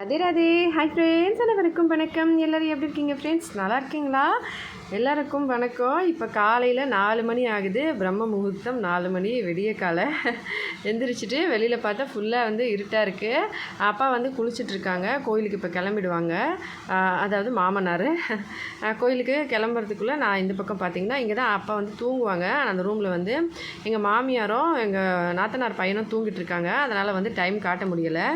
அதே Radhe hi friends, அனைவருக்கும் வணக்கம். எல்லோரும் எப்படி இருக்கீங்க ஃப்ரெண்ட்ஸ்? நல்லா இருக்கீங்களா? எல்லாருக்கும் வணக்கம். இப்போ காலையில் 4 மணி ஆகுது. பிரம்ம முகூர்த்தம் 4 மணி விடிய காலை எந்திரிச்சிட்டு வெளியில் பார்த்தா ஃபுல்லாக இருட்டாக இருக்குது. அப்பா குளிச்சிட்ருக்காங்க. கோயிலுக்கு இப்போ கிளம்பிடுவாங்க. அதாவது மாமனார் கோயிலுக்கு கிளம்புறதுக்குள்ளே நான் இந்த பக்கம் பார்த்திங்கன்னா இங்கே தான் அப்பா தூங்குவாங்க. அந்த ரூமில் எங்கள் மாமியாரும் எங்கள் நாத்தனார் பையனும் தூங்கிட்டு இருக்காங்க. அதனால் டைம் காட்ட முடியலை.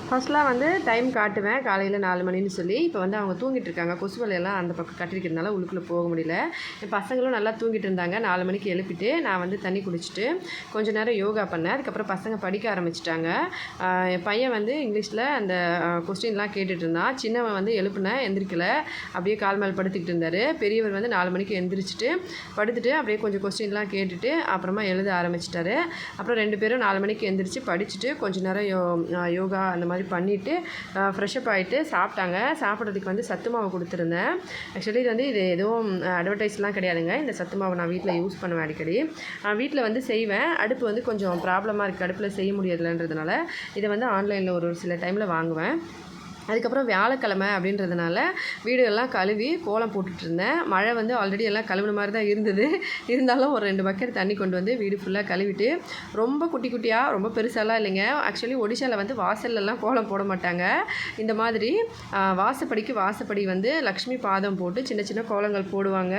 ஃபஸ்ட்லாம் டைம் காட்டுவேன் காலையில் 4 மணின்னு சொல்லி. இப்போ அவங்க தூங்கிட்டு இருக்காங்க. கொசு வலையெல்லாம் அந்த பக்கம் கட்டிருக்கிறதுனால உள்ளுக்குள்ளே போக முடியல. என் பசங்களும் நல்லா தூங்கிட்டு இருந்தாங்க. 4 மணிக்கு எழுப்பிட்டு நான் தண்ணி குடிச்சிட்டு கொஞ்சம் நேரம் யோகா பண்ணேன். அதுக்கப்புறம் பசங்க படிக்க ஆரம்பிச்சிட்டாங்க. என் பையன் இங்கிலீஷில் அந்த கொஸ்டின்லாம் கேட்டுட்டு இருந்தான். சின்னவன் எழுப்புனேன், எந்திரிக்கலை, அப்படியே கால் மேல் படுத்துக்கிட்டு இருந்தார். பெரியவர் 4 மணிக்கு எந்திரிச்சிட்டு படுத்துட்டு அப்படியே கொஞ்சம் கொஸ்டின்லாம் கேட்டுட்டு அப்புறமா எழுத ஆரம்பிச்சிட்டாரு. அப்புறம் 2 பேரும் 4 மணிக்கு எந்திரிச்சு படிச்சுட்டு கொஞ்சம் நேரம் யோகா அந்த மாதிரி பண்ணிவிட்டு ஃப்ரெஷ்அப் ஆகிட்டு சாப்பிட்டாங்க. சாப்பிட்றதுக்கு சத்து மாவு கொடுத்துருந்தேன். ஆக்சுவலி இது எதுவும் அட்வர்டைஸ்லாம் கிடையாதுங்க. இந்த சத்து மாவு நான் வீட்டில் யூஸ் பண்ணுவேன் அடிக்கடி. வீட்டில் செய்வேன். அடுப்பு கொஞ்சம் ப்ராப்ளமாக இருக்குது, அடுப்பில் செய்ய முடியாதுன்றதுனால இதை ஆன்லைனில் ஒரு சில டைமில் வாங்குவேன். அதுக்கப்புறம் வியாழக்கிழமை அப்படின்றதுனால வீடு எல்லாம் கழுவி கோலம் போட்டுட்ருந்தேன். மழை ஆல்ரெடி எல்லாம் கழுவுன மாதிரி தான் இருந்தது. இருந்தாலும் ஒரு 2 பக்கெட் தண்ணி கொண்டு வீடு ஃபுல்லாக கழுவிட்டு, ரொம்ப குட்டி குட்டியாக, ரொம்ப பெருசாலாம் இல்லைங்க. ஆக்சுவலி ஒடிஷாவில் வாசல்லலாம் கோலம் போட மாட்டாங்க. இந்த மாதிரி வாசப்படி லக்ஷ்மி பாதம் போட்டு சின்ன சின்ன கோலங்கள் போடுவாங்க.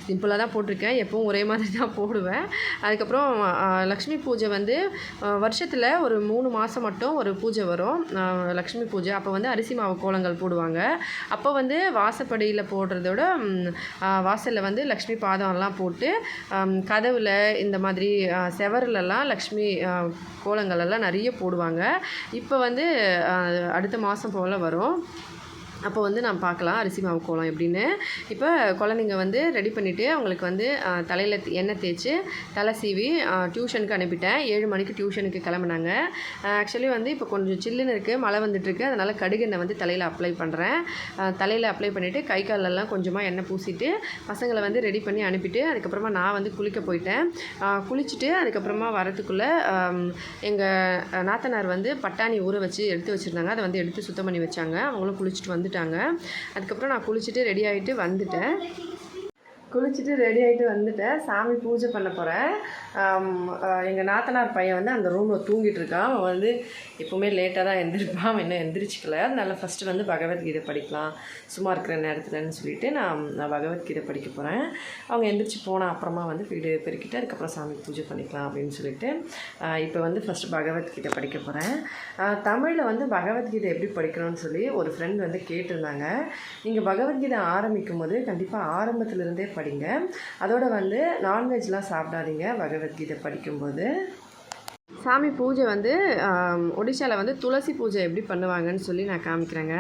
சிம்பிளாக தான் போட்டிருக்கேன். எப்பவும் ஒரே மாதிரி தான் போடுவேன். அதுக்கப்புறம் லக்ஷ்மி பூஜை வருஷத்தில் ஒரு 3 மாதம் மட்டும் ஒரு பூஜை வரும், லக்ஷ்மி பூஜை. அப்போ அரிசி மாவு கோலங்கள் போடுவாங்க. அப்போ வாசப்படியில் போடுறதோட வாசலில் லக்ஷ்மி பாதம்லாம் போட்டு கதவில் இந்த மாதிரி செவர்லலாம் லக்ஷ்மி கோலங்கள் எல்லாம் நிறைய போடுவாங்க. இப்போ அடுத்த மாதம் போல் வரும். அப்போ நான் பார்க்கலாம் அரிசி மாவு கோலம் எப்படின்னு. இப்போ குழந்தைங்க ரெடி பண்ணிவிட்டு அவங்களுக்கு தலையில் எண்ணெய் தேய்ச்சி தலை சீவி டியூஷனுக்கு அனுப்பிட்டேன். 7 மணிக்கு டியூஷனுக்கு கிளம்புனாங்க. ஆக்சுவலி இப்போ கொஞ்சம் சில்லுன்னு இருக்குது, மழை வந்துட்டுருக்கு. அதனால் கடுகெண்ணெய் தலையில் அப்ளை பண்ணுறேன். தலையில் அப்ளை பண்ணிவிட்டு கை காலெல்லாம் கொஞ்சமாக எண்ணெய் பூசிட்டு பசங்களை ரெடி பண்ணி அனுப்பிட்டு அதுக்கப்புறமா நான் குளிக்க போயிட்டேன். குளிச்சுட்டு அதுக்கப்புறமா வரத்துக்குள்ளே எங்கள் நாத்தனார் பட்டாணி ஊற வச்சு எடுத்து வச்சுருந்தாங்க. அதை எடுத்து சுத்தம் பண்ணி வச்சாங்க. அவங்களும் குளிச்சுட்டு வந்துட்டாங்க. அதுக்கப்புறம் நான் குளிச்சுட்டு ரெடி ஆகிட்டு வந்துட்டேன். சாமி பூஜை பண்ண போகிறேன். எங்கள் நாத்தனார் பையன் அந்த ரூமில் தூங்கிட்டு இருக்கான். அவன் எப்போவுமே லேட்டாக தான் எழுந்திருப்பான். அவன் இன்னும் எந்திரிச்சிக்கல. அதனால் ஃபஸ்ட்டு பகவத்கீதை படிக்கலாம் சும்மா இருக்கிற நேரத்தில்னு சொல்லிவிட்டு நான் பகவத்கீதை படிக்க போகிறேன். அவங்க எந்திரிச்சு போனால் அப்புறமா வீடு பெருக்கிட்டு அதுக்கப்புறம் சாமி பூஜை பண்ணிக்கலாம் அப்படின்னு சொல்லிட்டு இப்போ ஃபஸ்ட்டு பகவத்கீதை படிக்க போகிறேன். தமிழில் பகவத்கீதை எப்படி படிக்கணும்னு சொல்லி ஒரு ஃப்ரெண்ட் கேட்டிருந்தாங்க. நீங்கள் பகவத்கீதை ஆரம்பிக்கும் போது கண்டிப்பாக ஆரம்பத்திலிருந்தே படிங்க. அதோட நான்வெஜ்லாம் சாப்பிடாதீங்க பகவத்கீதை படிக்கும்போது. சாமி பூஜை ஒடிஷாவில் துளசி பூஜை எப்படி பண்ணுவாங்கன்னு சொல்லி நான் காமிக்கிறேங்க.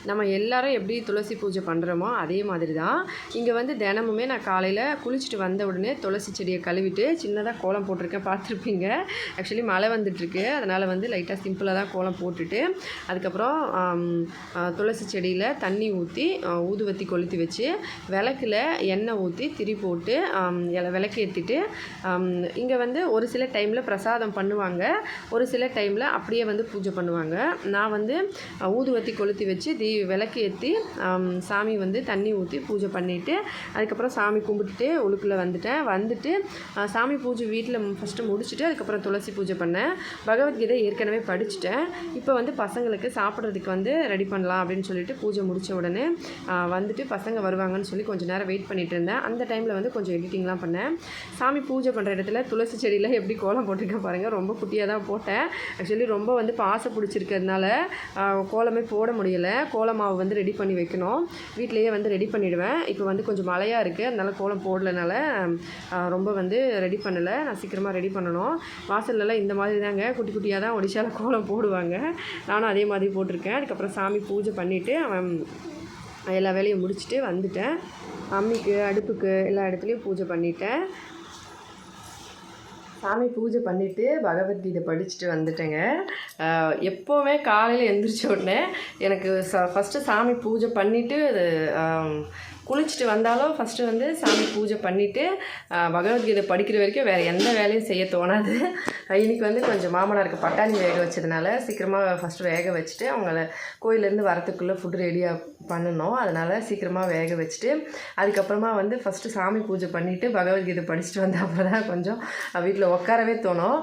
நம்ம எல்லோரும் எப்படி துளசி பூஜை பண்ணுறோமோ அதே மாதிரி தான் இங்கே தினமுமே நான் காலையில் குளிச்சுட்டு வந்த உடனே துளசி செடியை கழுவிட்டு சின்னதாக கோலம் போட்டிருக்கேன், பார்த்துருப்பீங்க. ஆக்சுவலி மழை வந்துட்டுருக்கு, அதனால் லைட்டாக சிம்பிளாக தான் கோலம் போட்டுட்டு அதுக்கப்புறம் துளசி செடியில் தண்ணி ஊற்றி ஊதுவத்தி கொளுத்தி வச்சு விளக்கில் எண்ணெய் ஊற்றி திரி போட்டு விளக்கு ஏற்றிட்டு இங்கே ஒரு சில டைமில் பிரசாதம் பண்ணுவாங்க, ஒரு சில டைமில் அப்படியே பூஜை பண்ணுவாங்க. நான் ஊதுவத்தி கொளுத்தி வச்சு விளக்கு ஏற்றி சாமி தண்ணி ஊற்றி பூஜை பண்ணிவிட்டு அதுக்கப்புறம் சாமி கும்பிட்டுட்டு உள்ளுக்குள்ளே வந்துட்டு சாமி பூஜை வீட்டில் ஃபஸ்ட்டு முடிச்சுட்டு அதுக்கப்புறம் துளசி பூஜை பண்ணேன். பகவத்கீதை ஏற்கனவே படிச்சுட்டேன். இப்போ பசங்களுக்கு சாப்பிட்றதுக்கு ரெடி பண்ணலாம் அப்படின்னு சொல்லிட்டு பூஜை முடித்த உடனே பசங்க வருவாங்கன்னு சொல்லி கொஞ்சம் நேரம் வெயிட் பண்ணிட்டு இருந்தேன். அந்த டைமில் கொஞ்சம் எடிட்டிங்லாம் பண்ணேன். சாமி பூஜை பண்ணுற இடத்துல துளசி செடியில் எப்படி கோலம் போட்டிருக்க பாருங்கள். ரொம்ப குட்டியாக தான் போட்டேன். ஆக்சுவலி ரொம்ப பாசை பிடிச்சிருக்கிறதுனால கோலமே போட முடியலை. கோலமாவு ரெடி பண்ணி வைக்கணும். வீட்டிலையே ரெடி பண்ணிவிடுவேன். இப்போ கொஞ்சம் மழையாக இருக்குது, அதனால் கோலம் போடலனால ரொம்ப ரெடி பண்ணலை. நான் சீக்கிரமாக ரெடி பண்ணணும். வாசல்லலாம் இந்த மாதிரி தாங்க குட்டி குட்டியாக தான் ஒடிஷாவில் கோலம் போடுவாங்க. நானும் அதே மாதிரி போட்டிருக்கேன். அதுக்கப்புறம் சாமி பூஜை பண்ணிவிட்டு அவன் எல்லா வேலையும் முடிச்சுட்டு வந்துட்டேன். அம்மிக்கு அடுப்புக்கு எல்லா இடத்துலையும் பூஜை பண்ணிட்டேன். சாமி பூஜை பண்ணிவிட்டு பகவத்கீதை படிச்சுட்டு வந்துட்டேங்க. எப்போவுமே காலையில் எழுந்திரிச்ச உடனே எனக்கு ஃபஸ்ட்டு சாமி பூஜை பண்ணிவிட்டு அது குளிச்சுட்டு வந்தாலும் ஃபஸ்ட்டு வந்து சாமி பூஜை பண்ணிவிட்டு பகவத்கீதை படிக்கிற வரைக்கும் வேறு எந்த வேலையும் செய்ய தோணாது. இன்றைக்கி வந்து கொஞ்சம் மாமனாருக்கு பட்டாணி வேக வச்சதுனால சீக்கிரமாக ஃபஸ்ட்டு வேக வச்சுட்டு அவங்கள கோயிலேருந்து வரத்துக்குள்ளே ஃபுட் ரெடியாக பண்ணணும். அதனால் சீக்கிரமாக வேக வச்சுட்டு அதுக்கப்புறமா வந்து ஃபஸ்ட்டு சாமி பூஜை பண்ணிவிட்டு பகவத்கீதை படிச்சுட்டு வந்த அப்புறம் தான் கொஞ்சம் வீட்டில் உட்காரவே தோணும்.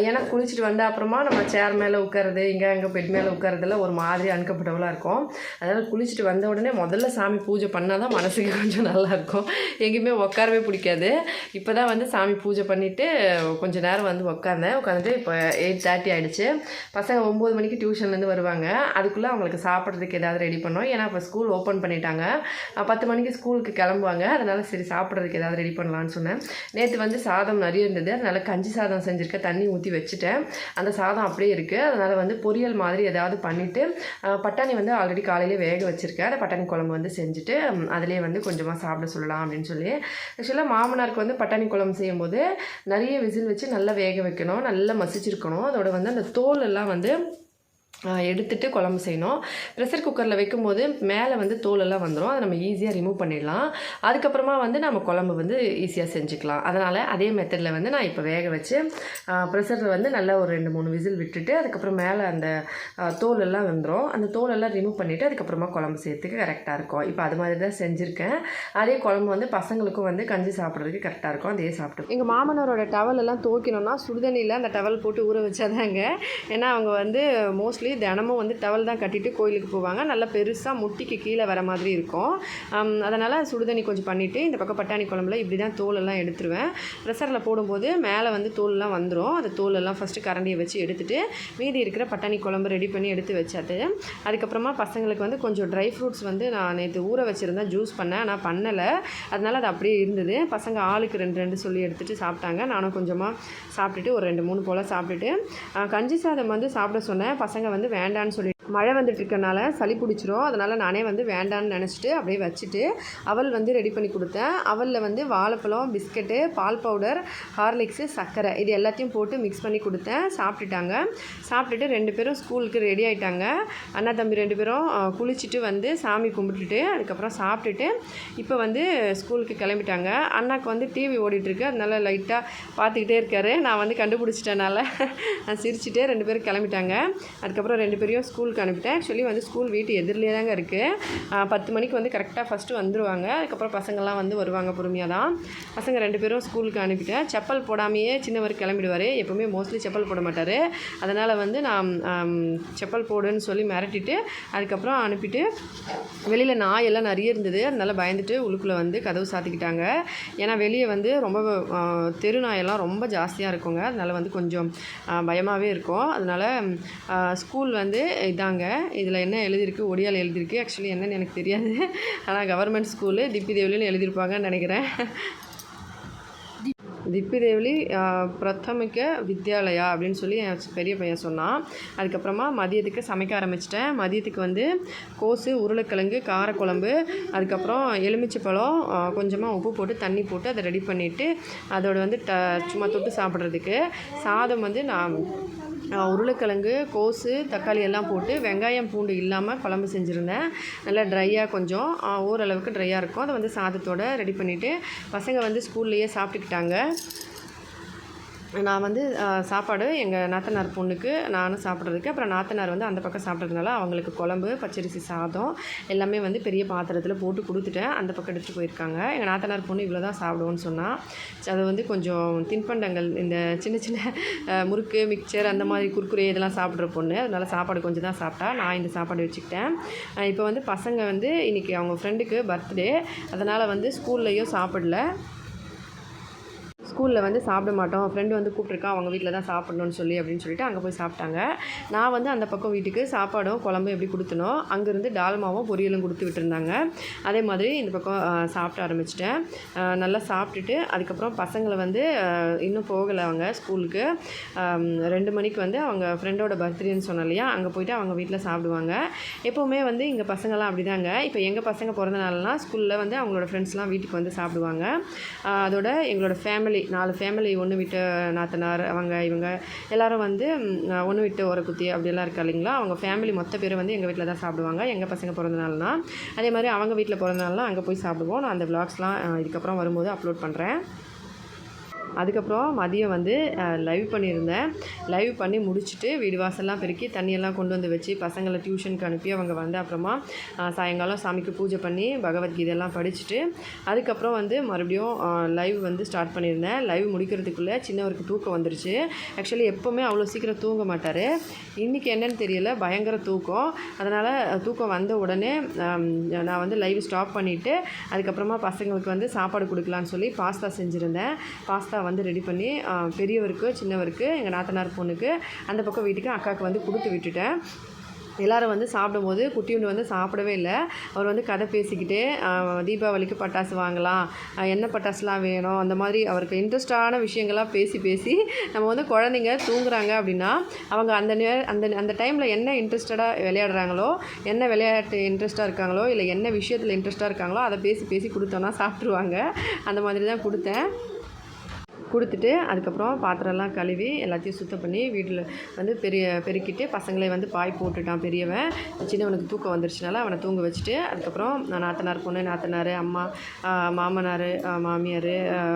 ஏன்னா குளிச்சுட்டு வந்த அப்புறமா நம்ம சேர் மேலே உட்காருது, அங்கே பெட் மேலே உட்காரதுல ஒரு மாதிரி அன்கம்ஃபர்டபுளாக இருக்கும். அதனால் குளிச்சுட்டு வந்த உடனே முதல்ல சாமி பூஜை பண்ணால் தான் மனசுக்கு கொஞ்சம் நல்லாயிருக்கும். எங்கேயுமே உட்காரவே பிடிக்காது. இப்போ தான் வந்து சாமி பூஜை பண்ணிவிட்டு கொஞ்சம் நேரம் வந்து உட்காந்துட்டு இப்போ 8:30 ஆகிடுச்சு. பசங்க 9 மணிக்கு டியூஷன்லேருந்து வருவாங்க. அதுக்குள்ளே அவங்களுக்கு சாப்பிட்றதுக்கு ஏதாவது ரெடி பண்ணோம். ஏன்னா இப்போ ஸ்கூல் ஓப்பன் பண்ணிட்டாங்க. 10 மணிக்கு ஸ்கூலுக்கு கிளம்புவாங்க. அதனால் சரி சாப்பிட்றதுக்கு ஏதாவது ரெடி பண்ணலான்னு சொன்னேன். நேற்று வந்து சாதம் நிறைய இருந்தது. அதனால் கஞ்சி சாதம் செஞ்சுருக்கேன். தண்ணி ஊற்றி வச்சுட்டேன். அந்த சாதம் அப்படியே இருக்குது. அதனால் வந்து பொரியல் மாதிரி ஏதாவது பண்ணிவிட்டு பட்டாணி வந்து ஆல்ரெடி காலையிலே வேக வச்சுருக்கேன். அந்த பட்டாணி குழம்பு வந்து செஞ்சுட்டு அதிலே வந்து கொஞ்சமாக சாப்பிட சொல்லலாம் அப்படின்னு சொல்லி. ஆக்சுவலாக மாமனாருக்கு வந்து பட்டாணி குழம்பு செய்யும்போது நிறைய விசில் வச்சு நல்லா வேக வைக்கணும், நல்லா மசிச்சிருக்கணும். அதோட வந்து அந்த தோல் எல்லாம் வந்து எடுத்துகிட்டு குழம்பு செய்யணும். ப்ரெஷர் குக்கரில் வைக்கும்போது மேலே வந்து தோலெல்லாம் வந்துடும். அதை நம்ம ஈஸியாக ரிமூவ் பண்ணிடலாம். அதுக்கப்புறமா வந்து நம்ம குழம்பு வந்து ஈஸியாக செஞ்சுக்கலாம். அதனால் அதே மெத்தடில் வந்து நான் இப்போ வேக வச்சு ப்ரெஷரில் வந்து நல்லா ஒரு 2-3 விசில் விட்டுட்டு அதுக்கப்புறம் மேலே அந்த தோலெல்லாம் வந்துடும். அந்த தோலெல்லாம் ரிமூவ் பண்ணிவிட்டு அதுக்கப்புறமா குழம்பு செய்யறதுக்கு கரெக்டாக இருக்கும். இப்போ அது மாதிரி தான் செஞ்சுருக்கேன். அதே குழம்பு வந்து பசங்களுக்கும் வந்து கஞ்சி சாப்பிட்றதுக்கு கரெக்டாக இருக்கும். அதே சாப்பிட்டு எங்கள் மாமனாரோட டவல் எல்லாம் துவைக்கணும்னா சுடுதண்ணியில் அந்த டவல் போட்டு ஊற வச்சாதாங்க. ஏன்னா அவங்க வந்து மோஸ்ட்லி தினமும் வந்து டவல் தான் கட்டிட்டு கோயிலுக்கு போவாங்க. நல்லா பெருசாக முட்டிக்கு கீழே வர மாதிரி இருக்கும். அதனால் சுடுதண்ணி கொஞ்சம் பண்ணிவிட்டு இந்த பக்கம் பட்டாணி குழம்புல இப்படி தான் தோலெல்லாம் எடுத்துருவேன். ப்ரெஷரில் போடும்போது மேலே வந்து தோலெல்லாம் வந்துடும். அந்த தோலெல்லாம் ஃபஸ்ட்டு கரண்டியை வச்சு எடுத்துகிட்டு மீதி இருக்கிற பட்டாணி குழம்பு ரெடி பண்ணி எடுத்து வச்சாட்டு அதுக்கப்புறமா பசங்களுக்கு வந்து கொஞ்சம் ட்ரை ஃப்ரூட்ஸ் வந்து நான் நேற்று ஊற வச்சுருந்தேன், ஜூஸ் பண்ணேன். நான் பண்ணலை. அதனால் அது அப்படியே இருந்தது. பசங்க ஆளுக்கு 2 சொல்லி எடுத்துகிட்டு சாப்பிட்டாங்க. நானும் கொஞ்சமாக சாப்பிட்டுட்டு ஒரு 2-3 போல் சாப்பிட்டுட்டு கஞ்சி சாதம் வந்து சாப்பிட சொன்னேன். பசங்க வந்து வேண்டான்னு சொல்லி மழை வந்துட்டு இருக்கனால சளி பிடிச்சிரும். அதனால் நானே வந்து வேண்டான்னு நினச்சிட்டு அப்படியே வச்சுட்டு அவல் வந்து ரெடி பண்ணி கொடுத்தேன். அவலில் வந்து வாழைப்பழம், பிஸ்கெட்டு, பால் பவுடர், ஹார்லிக்ஸு, சர்க்கரை இது எல்லாத்தையும் போட்டு மிக்ஸ் பண்ணி கொடுத்தேன். சாப்பிட்டுட்டாங்க. சாப்பிட்டுட்டு 2 பேரும் ஸ்கூலுக்கு ரெடி ஆகிட்டாங்க. அண்ணா தம்பி 2 பேரும் குளிச்சுட்டு வந்து சாமி கும்பிட்டுட்டு அதுக்கப்புறம் சாப்பிட்டுட்டு இப்போ வந்து ஸ்கூலுக்கு கிளம்பிட்டாங்க. அண்ணாக்கு வந்து டிவி ஓடிட்டுருக்கு. அதனால லைட்டாக பார்த்துக்கிட்டே இருக்கார். நான் வந்து கண்டுபிடிச்சிட்டனால நான் சிரிச்சுட்டே 2 பேரும் கிளம்பிட்டாங்க. அதுக்கப்புறம் 2 பேரையும் ஸ்கூலுக்கு அனுப்பிட்டேன். ஆக்சுவலி வந்து ஸ்கூல் வீட்டு எதிரிலே தாங்க இருக்குது. 10 மணிக்கு வந்து கரெக்டாக ஃபஸ்ட்டு வந்துடுவாங்க. அதுக்கப்புறம் பசங்கள்லாம் வந்து வருவாங்க பொறுமையாக தான். பசங்க 2 பேரும் ஸ்கூலுக்கு அனுப்பிட்டேன். செப்பல் போடாமையே சின்னவர் கிளம்பிடுவார். எப்போவுமே மோஸ்ட்லி செப்பல் போட மாட்டார். அதனால் வந்து நான் செப்பல் போடுன்னு சொல்லி மிரட்டிட்டு அதுக்கப்புறம் அனுப்பிட்டு வெளியில் நாயெல்லாம் நிறைய இருந்தது. அதனால் பயந்துட்டு உள்ளுக்குள்ளே வந்து கதவு சாத்திக்கிட்டாங்க. ஏன்னா வெளியே வந்து ரொம்ப தெரு நாயெல்லாம் ரொம்ப ஜாஸ்தியாக இருக்குங்க. அதனால் வந்து கொஞ்சம் பயமாகவே இருக்கும். அதனால் ஸ்கூல் வந்து இதாங்க. இதில் என்ன எழுதியிருக்கு, ஒடியால் எழுதியிருக்கு. ஆக்சுவலி என்னன்னு எனக்கு தெரியாது. ஆனால் கவர்மெண்ட் ஸ்கூலு திப்பி தேவலின்னு எழுதியிருப்பாங்கன்னு நினைக்கிறேன். திப்பி தேவலி பிரதமிக்க வித்யாலயா அப்படின்னு சொல்லி என் பெரிய பையன் சொன்னான். அதுக்கப்புறமா மதியத்துக்கு சமைக்க ஆரம்பிச்சிட்டேன். மதியத்துக்கு வந்து கோஸு, உருளைக்கிழங்கு, காரக்குழம்பு, அதுக்கப்புறம் எலுமிச்சைப்பழம், கொஞ்சமாக உப்பு போட்டு தண்ணி போட்டு அதை ரெடி பண்ணிவிட்டு அதோட வந்து சும்மா தொட்டு சாப்பிட்றதுக்கு சாதம் வந்து நான் உருளைக்கிழங்கு, கோஸு, தக்காளி எல்லாம் போட்டு வெங்காயம் பூண்டு இல்லாமல் குழம்பு செஞ்சுருந்தேன். நல்லா ட்ரையாக கொஞ்சம் ஓரளவுக்கு ட்ரையாக இருக்கும். அதை வந்து சாதத்தோடு ரெடி பண்ணிவிட்டு பசங்க வந்து ஸ்கூல்லையே சாப்பிட்டுக்கிட்டாங்க. நான் வந்து சாப்பாடு எங்கள் நாத்தனார் பொண்ணுக்கு நானும் சாப்பிட்றதுக்கு, அப்புறம் நாத்தனார் வந்து அந்த பக்கம் சாப்பிட்றதுனால அவங்களுக்கு குழம்பு, பச்சரிசி சாதம் எல்லாமே வந்து பெரிய பாத்திரத்தில் போட்டு கொடுத்துட்டேன். அந்த பக்கம் எடுத்துகிட்டு போயிருக்காங்க. எங்கள் நாத்தனார் பொண்ணு இவ்வளோ தான் சாப்பிடுவோன்னு சொன்னால். அது வந்து கொஞ்சம் தின்பண்டங்கள் இந்த சின்ன சின்ன முறுக்கு, மிக்சர் அந்த மாதிரி குர்குரே இதெல்லாம் சாப்பிட்ற பொண்ணு. அதனால் சாப்பாடு கொஞ்சம் தான் சாப்பிட்டா. நான் இந்த சாப்பாடு வச்சுக்கிட்டேன். இப்போ வந்து பசங்க வந்து இன்றைக்கி அவங்க ஃப்ரெண்டுக்கு பர்த்டே. அதனால் வந்து ஸ்கூல்லையும் சாப்பிடல. ஸ்கூலில் வந்து சாப்பிட மாட்டோம், ஃப்ரெண்டு வந்து கூப்பிட்ருக்கா அவங்க வீட்டில் தான் சாப்பிட்ணுன்னு சொல்லி அப்படின்னு சொல்லிட்டு அங்கே போய் சாப்பிட்டாங்க. நான் வந்து அந்த பக்கம் வீட்டுக்கு சாப்பாடும் குழம்பும் எப்படி கொடுத்தனோ அங்கேருந்து டால்மாவும் பொரியலும் கொடுத்து விட்டுருந்தாங்க. அதே மாதிரி இந்த பக்கம் சாப்பிட ஆரம்பிச்சிட்டேன். நல்லா சாப்பிட்டுட்டு அதுக்கப்புறம் பசங்களை வந்து இன்னும் போகலை அவங்க ஸ்கூலுக்கு. 2 மணிக்கு வந்து அவங்க ஃப்ரெண்டோட பர்த்டேன்னு சொன்னோம் இல்லையா, அங்கே போய்ட்டு அவங்க வீட்டில் சாப்பிடுவாங்க. எப்போவுமே வந்து இங்கே பசங்கள்லாம் அப்படி தாங்க. இப்போ எங்கள் பசங்க பிறந்த நாள்லாம் ஸ்கூலில் வந்து அவங்களோட ஃப்ரெண்ட்ஸ்லாம் வீட்டுக்கு வந்து சாப்பிடுவாங்க. அதோட எங்களோட ஃபேமிலி 4 ஃபேமிலி, ஒன்று விட்ட நாத்தனார் அவங்க இவங்க எல்லோரும் வந்து ஒன்று விட்டு ஒரு குத்தி அப்படியெல்லாம் இருக்கா இல்லைங்களா, அவங்க ஃபேமிலி மொத்த பேர் வந்து எங்கள் வீட்டில் தான் சாப்பிடுவாங்க. எங்கள் பசங்க பிறந்தநாள்னா அதே மாதிரி அவங்க வீட்டில் பிறந்தநாள்னா அங்கே போய் சாப்பிடுவோம். நான் அந்த விளாக்ஸ்லாம் இதுக்கப்புறம் வரும்போது அப்லோட் பண்ணுறேன். அதுக்கப்புறம் மதியம் வந்து லைவ் பண்ணியிருந்தேன். லைவ் பண்ணி முடிச்சுட்டு வீடு வாசல்லாம் பெருக்கி தண்ணியெல்லாம் கொண்டு வந்து வச்சு பசங்களை டியூஷனுக்கு அனுப்பி அவங்க வந்து அப்புறமா சாயங்காலம் சாமிக்கு பூஜை பண்ணி பகவத்கீதையெல்லாம் படிச்சுட்டு அதுக்கப்புறம் வந்து மறுபடியும் லைவ் வந்து ஸ்டார்ட் பண்ணியிருந்தேன். லைவ் முடிக்கிறதுக்குள்ளே சின்னவருக்கு தூக்கம் வந்துருச்சு. ஆக்சுவலி எப்போவுமே அவ்வளோ சீக்கிரம் தூங்க மாட்டார். இன்றைக்கி என்னென்னு தெரியல, பயங்கர தூக்கம். அதனால் தூக்கம் வந்த உடனே நான் வந்து லைவ் ஸ்டாப் பண்ணிவிட்டு அதுக்கப்புறமா பசங்களுக்கு வந்து சாப்பாடு கொடுக்கலான்னு சொல்லி பாஸ்தா செஞ்சுருந்தேன். பாஸ்தா வந்து ரெடி பண்ணி பெரியவருக்கு சின்னவருக்கு எங்கள் நாத்தனார் பொண்ணுக்கு அந்த பக்கம் வீட்டுக்கு அக்காவுக்கு வந்து கொடுத்து விட்டுட்டேன். எல்லோரும் வந்து சாப்பிடும்போது குட்டியுண்டு வந்து சாப்பிடவே இல்லை. அவர் வந்து கதை பேசிக்கிட்டே தீபாவளிக்கு பட்டாசு வாங்கலாம், என்ன பட்டாசுலாம் வேணும், அந்த மாதிரி அவருக்கு இன்ட்ரெஸ்டான விஷயங்கள்லாம் பேசி நம்ம வந்து குழந்தைங்க தூங்குறாங்க அப்படின்னா அவங்க அந்த டைமில் என்ன இன்ட்ரெஸ்டடாக விளையாடுறாங்களோ, என்ன விளையாட்டு இன்ட்ரெஸ்ட்டாக இருக்காங்களோ, இல்லை என்ன விஷயத்தில் இன்ட்ரெஸ்ட்டாக இருக்காங்களோ அதை பேசி கொடுத்தோன்னா சாப்பிட்ருவாங்க. அந்த மாதிரி தான் கொடுத்துட்டு அதுக்கப்புறம் பாத்திரம்லாம் கழுவி எல்லாத்தையும் சுத்தம் பண்ணி வீட்டில் வந்து பெருக்கிட்டு பசங்களை வந்து பாய் போட்டுட்டான் பெரியவன். சின்னவனுக்கு தூக்கம் வந்துருச்சுனால அவனை தூங்க வச்சுட்டு அதுக்கப்புறம் நாத்தனார் பொண்ணு, நாத்தனார், அம்மா, மாமனார், மாமியார்,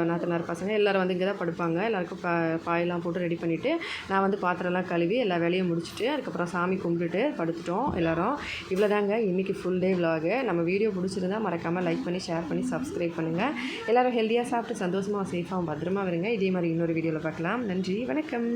நாத்தனார் பசங்க எல்லோரும் வந்து இங்கே தான் படுப்பாங்க. எல்லாருக்கும் பாயெல்லாம் போட்டு ரெடி பண்ணிவிட்டு நான் வந்து பாத்திரம்லாம் கழுவி எல்லா வேலையும் முடிச்சுட்டு அதுக்கப்புறம் சாமி கும்பிட்டுட்டு படுத்துட்டோம் எல்லோரும். இவ்வளோதாங்க இன்றைக்கி ஃபுல் டே விலாகு. நம்ம வீடியோ பிடிச்சிருந்தா மறக்காமல் லைக் பண்ணி ஷேர் பண்ணி சப்ஸ்கிரைப் பண்ணுங்கள். எல்லோரும் ஹெல்த்தியாக சாப்பிட்டு சந்தோஷமாக சேஃபாகவும் பத்திரமா வருங்க. இதே மாதிரி இன்னொரு வீடியோவில் பார்க்கலாம். நன்றி, வணக்கம்.